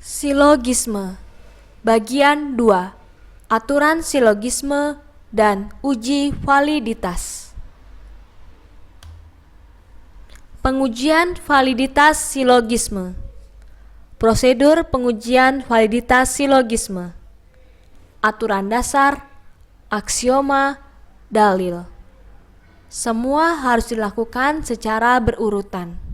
Silogisme Bagian 2. Aturan silogisme dan uji validitas. Pengujian validitas silogisme. Prosedur pengujian validitas silogisme. Aturan dasar, aksioma, dalil. Semua harus dilakukan secara berurutan.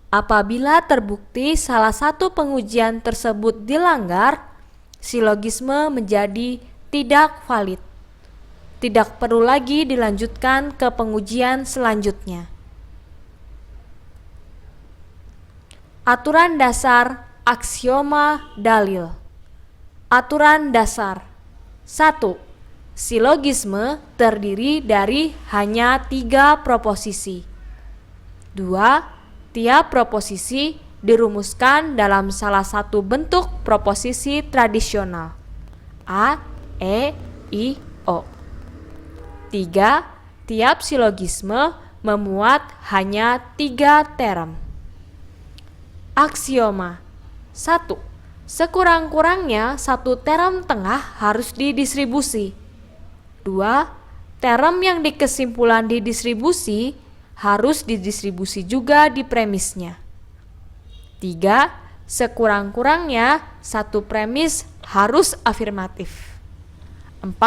Apabila terbukti salah satu pengujian tersebut dilanggar, silogisme menjadi tidak valid. Tidak perlu lagi dilanjutkan ke pengujian selanjutnya. Aturan dasar, aksioma, dalil. Aturan dasar 1. Silogisme terdiri dari hanya 3 proposisi. 2. Tiap proposisi dirumuskan dalam salah satu bentuk proposisi tradisional A, E, I, O. 3. Tiap silogisme memuat hanya 3 term. Aksioma 1. Sekurang-kurangnya satu term tengah harus didistribusi. 2. Term yang di kesimpulan didistribusi harus didistribusi juga di premisnya. 3. Sekurang-kurangnya satu premis harus afirmatif. 4.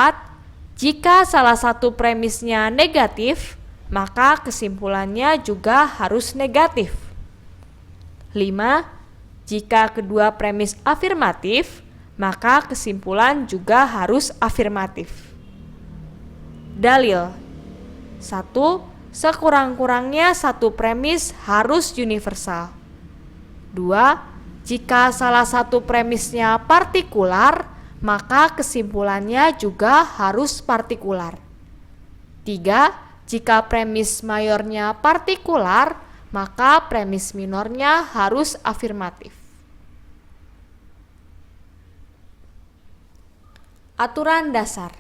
Jika salah satu premisnya negatif, maka kesimpulannya juga harus negatif. 5. Jika kedua premis afirmatif, maka kesimpulan juga harus afirmatif. Dalil 1. Sekurang-kurangnya satu premis harus universal. 2. Jika salah satu premisnya partikular, maka kesimpulannya juga harus partikular. 3. Jika premis mayornya partikular, maka premis minornya harus afirmatif. Aturan dasar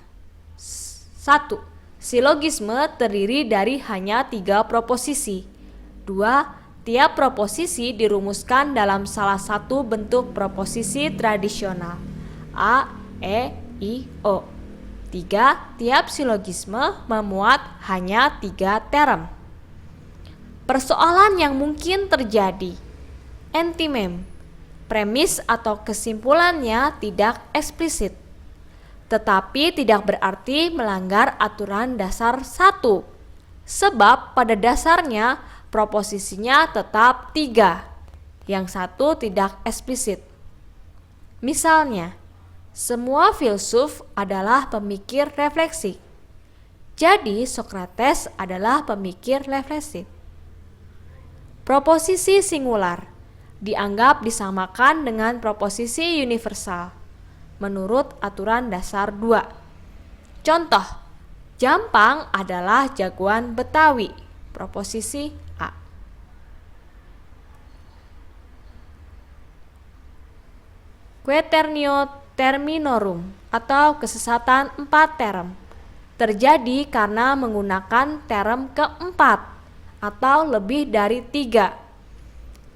1. Silogisme terdiri dari hanya 3 proposisi. 2. Tiap proposisi dirumuskan dalam salah satu bentuk proposisi tradisional A, E, I, O. 3. Tiap silogisme memuat hanya 3 term. Persoalan yang mungkin terjadi. Entimem. Premis atau kesimpulannya tidak eksplisit, tetapi tidak berarti melanggar aturan dasar 1, sebab pada dasarnya proposisinya tetap 3, yang satu tidak eksplisit. Misalnya, semua filsuf adalah pemikir refleksi, jadi Sokrates adalah pemikir refleksif. Proposisi singular dianggap disamakan dengan proposisi universal menurut aturan dasar 2. Contoh, Jampang adalah jagoan Betawi, proposisi A. Quaeternio terminorum atau kesesatan 4 term terjadi karena menggunakan term keempat atau lebih dari 3.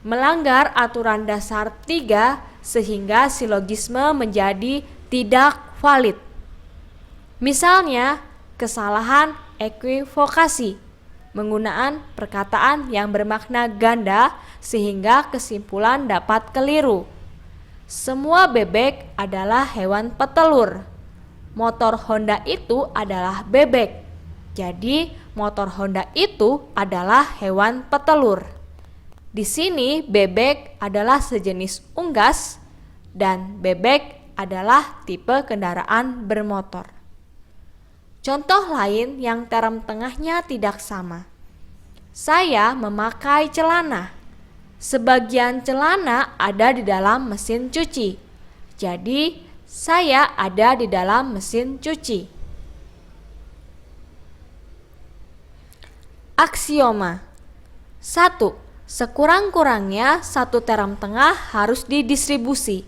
Melanggar aturan dasar 3 sehingga silogisme menjadi tidak valid. Misalnya, kesalahan equivokasi, penggunaan perkataan yang bermakna ganda sehingga kesimpulan dapat keliru. Semua bebek adalah hewan petelur. Motor Honda itu adalah bebek. Jadi, motor Honda itu adalah hewan petelur. Di sini bebek adalah sejenis unggas dan bebek adalah tipe kendaraan bermotor. Contoh lain yang term tengahnya tidak sama. Saya memakai celana. Sebagian celana ada di dalam mesin cuci. Jadi, saya ada di dalam mesin cuci. Aksioma 1. Sekurang-kurangnya satu term tengah harus didistribusi.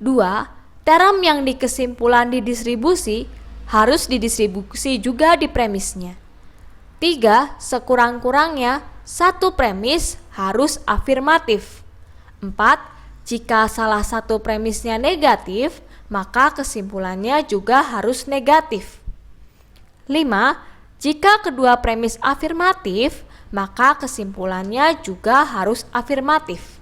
2. Term yang di kesimpulan didistribusi harus didistribusi juga di premisnya. 3. Sekurang-kurangnya satu premis harus afirmatif. 4. Jika salah satu premisnya negatif, maka kesimpulannya juga harus negatif. 5. Jika kedua premis afirmatif, maka kesimpulannya juga harus afirmatif.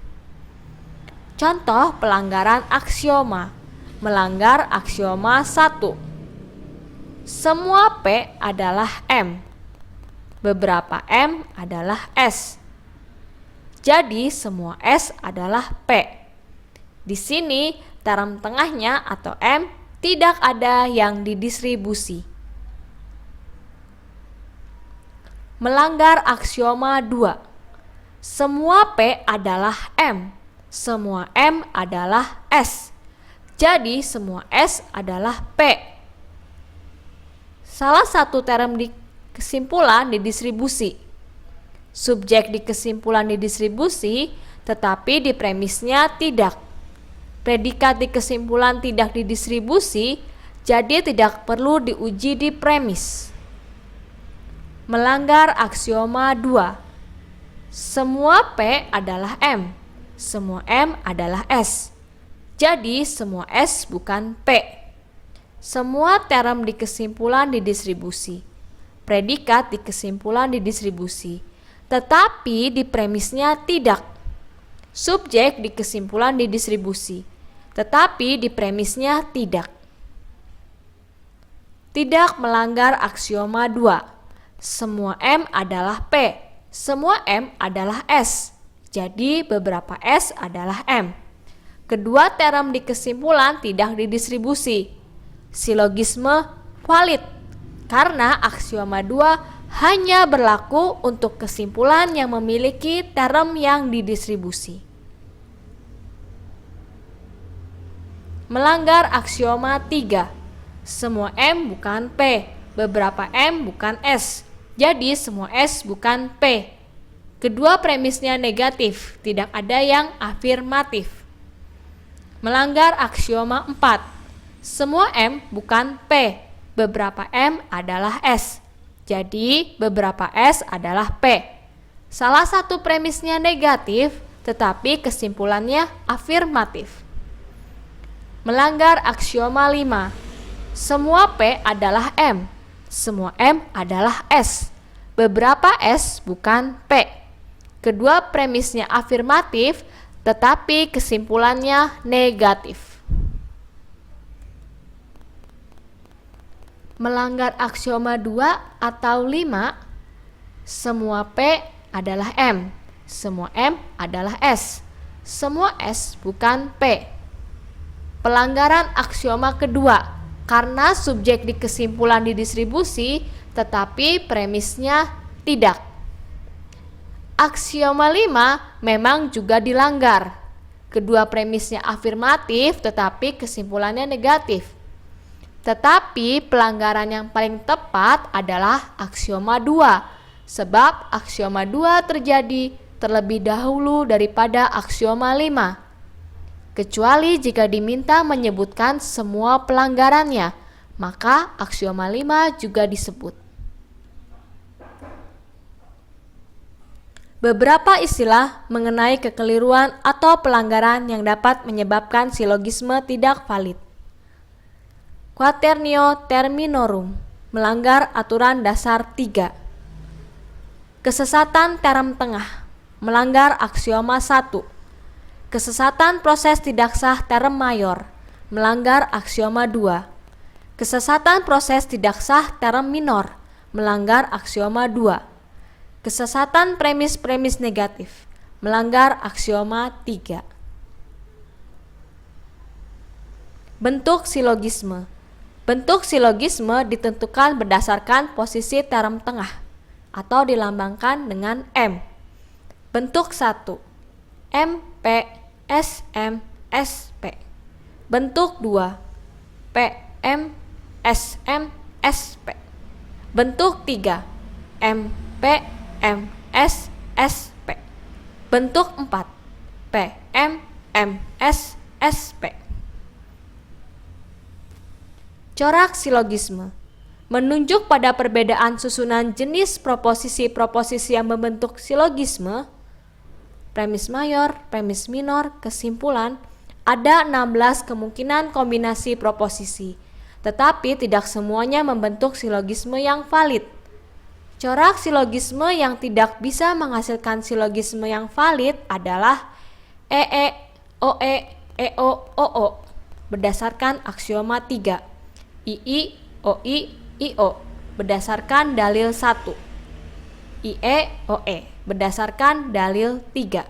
Contoh pelanggaran aksioma. Melanggar aksioma 1. Semua P adalah M. Beberapa M adalah S. Jadi semua S adalah P. Di sini term tengahnya atau M tidak ada yang didistribusi. Melanggar aksioma 2. Semua P adalah M. Semua M adalah S. Jadi semua S adalah P. Salah satu term di kesimpulan didistribusi. Subjek di kesimpulan didistribusi, tetapi di premisnya tidak. Predikat di kesimpulan tidak didistribusi, jadi tidak perlu diuji di premis. Melanggar aksioma 2. Semua P adalah M. Semua M adalah S. Jadi semua S bukan P. Semua term di kesimpulan didistribusi. Predikat di kesimpulan didistribusi, tetapi di premisnya tidak. Subjek di kesimpulan didistribusi, tetapi di premisnya tidak. Tidak melanggar aksioma 2. Semua M adalah P. Semua M adalah S. Jadi beberapa S adalah M. Kedua term di kesimpulan tidak didistribusi. Silogisme valid karena aksioma 2 hanya berlaku untuk kesimpulan yang memiliki term yang didistribusi. Melanggar aksioma 3. Semua M bukan P, beberapa M bukan S. Jadi semua S bukan P. Kedua premisnya negatif, tidak ada yang afirmatif. Melanggar aksioma 4. Semua M bukan P, beberapa M adalah S. Jadi beberapa S adalah P. Salah satu premisnya negatif, tetapi kesimpulannya afirmatif. Melanggar aksioma 5. Semua P adalah M. Semua M adalah S. Beberapa S bukan P. Kedua premisnya afirmatif, tetapi kesimpulannya negatif. Melanggar aksioma 2 atau 5. Semua P adalah M. Semua M adalah S. Semua S bukan P. Pelanggaran aksioma kedua, karena subjek di kesimpulan didistribusi, tetapi premisnya tidak. Aksioma 5 memang juga dilanggar. Kedua premisnya afirmatif, tetapi kesimpulannya negatif. Tetapi pelanggaran yang paling tepat adalah aksioma 2, sebab aksioma 2 terjadi terlebih dahulu daripada aksioma 5. Kecuali jika diminta menyebutkan semua pelanggarannya, maka aksioma 5 juga disebut. Beberapa istilah mengenai kekeliruan atau pelanggaran yang dapat menyebabkan silogisme tidak valid. Quaternio terminorum, melanggar aturan dasar 3. Kesesatan term tengah, melanggar aksioma 1. Kesesatan proses tidak sah term mayor, melanggar aksioma 2. Kesesatan proses tidak sah term minor, melanggar aksioma 2. Kesesatan premis-premis negatif, melanggar aksioma 3. Bentuk silogisme. Bentuk silogisme ditentukan berdasarkan posisi term tengah atau dilambangkan dengan M. Bentuk 1. M, P, S, M, S, P. Bentuk 2. P, M, S, M, S, P. Bentuk 3. M, P, M, S, S, P. Bentuk 4. P, M, M, S, S, P. Corak silogisme menunjuk pada perbedaan susunan jenis proposisi-proposisi yang membentuk silogisme. premis mayor, premis minor, kesimpulan, ada 16 kemungkinan kombinasi proposisi, tetapi tidak semuanya membentuk silogisme yang valid. Corak silogisme yang tidak bisa menghasilkan silogisme yang valid adalah EE, OE, EO, OO berdasarkan aksioma 3, II, OI, IO berdasarkan dalil 1, IE, OE berdasarkan dalil 3.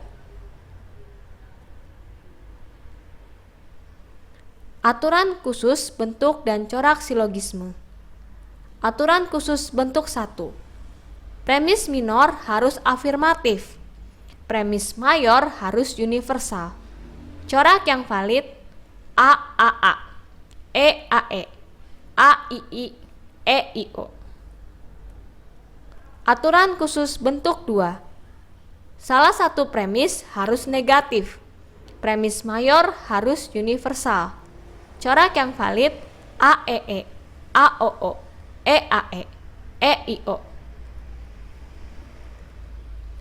Aturan khusus bentuk dan corak silogisme. Aturan khusus bentuk 1. Premis minor harus afirmatif. Premis mayor harus universal. Corak yang valid AAA, EAE, AII, EIO. Aturan khusus bentuk 2. Salah satu premis harus negatif. Premis mayor harus universal. Corak yang valid AEE, AOO, EAE, EIO.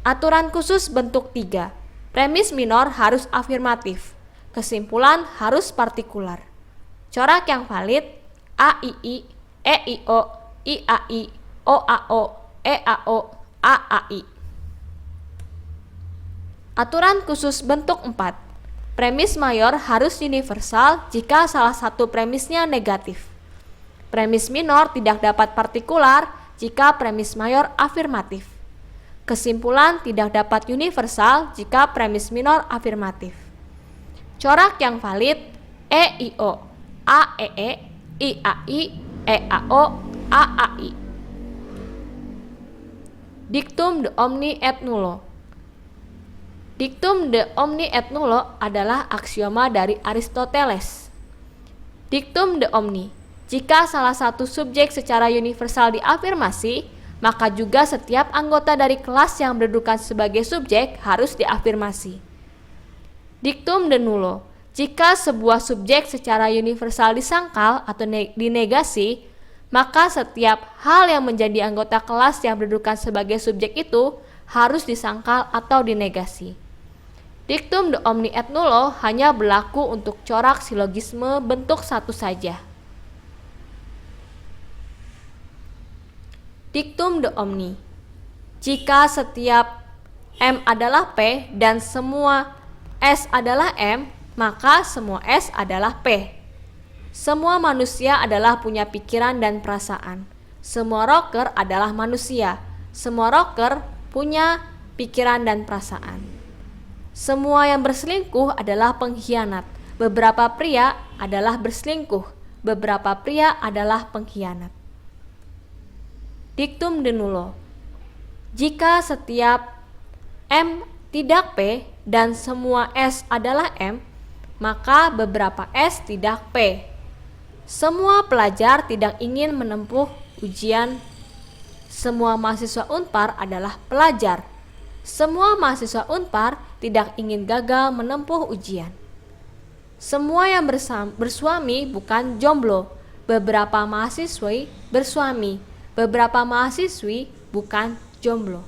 Aturan khusus bentuk 3. Premis minor harus afirmatif. Kesimpulan harus partikular. Corak yang valid AII, EIO, IAI, OAO, EAO, AAI. Aturan khusus bentuk 4. Premis mayor harus universal jika salah satu premisnya negatif. Premis minor tidak dapat partikular jika premis mayor afirmatif. Kesimpulan tidak dapat universal jika premis minor afirmatif. Corak yang valid EIO, AEE, IAI, EAO, AAI. Dictum de omni et nullo. Dictum de omni et nullo adalah aksioma dari Aristoteles. Dictum de omni, jika salah satu subjek secara universal diafirmasi, maka juga setiap anggota dari kelas yang berkedudukan sebagai subjek harus diafirmasi. Dictum de nullo, jika sebuah subjek secara universal disangkal atau dinegasi, maka setiap hal yang menjadi anggota kelas yang berkedudukan sebagai subjek itu harus disangkal atau dinegasi. Dictum de omni et nullo hanya berlaku untuk corak silogisme bentuk 1 saja. Dictum de omni, jika setiap M adalah P dan semua S adalah M, maka semua S adalah P. Semua manusia adalah punya pikiran dan perasaan. Semua rocker adalah manusia. Semua rocker punya pikiran dan perasaan. Semua yang berselingkuh adalah pengkhianat. Beberapa pria adalah berselingkuh. Beberapa pria adalah pengkhianat. Dictum de nullo, jika setiap M tidak P dan semua S adalah M, maka beberapa S tidak P. Semua pelajar tidak ingin menempuh ujian. Semua mahasiswa Unpar adalah pelajar. Semua mahasiswa Unpar tidak ingin gagal menempuh ujian. Semua yang bersuami bukan jomblo. Beberapa mahasiswi bersuami. Beberapa mahasiswi bukan jomblo.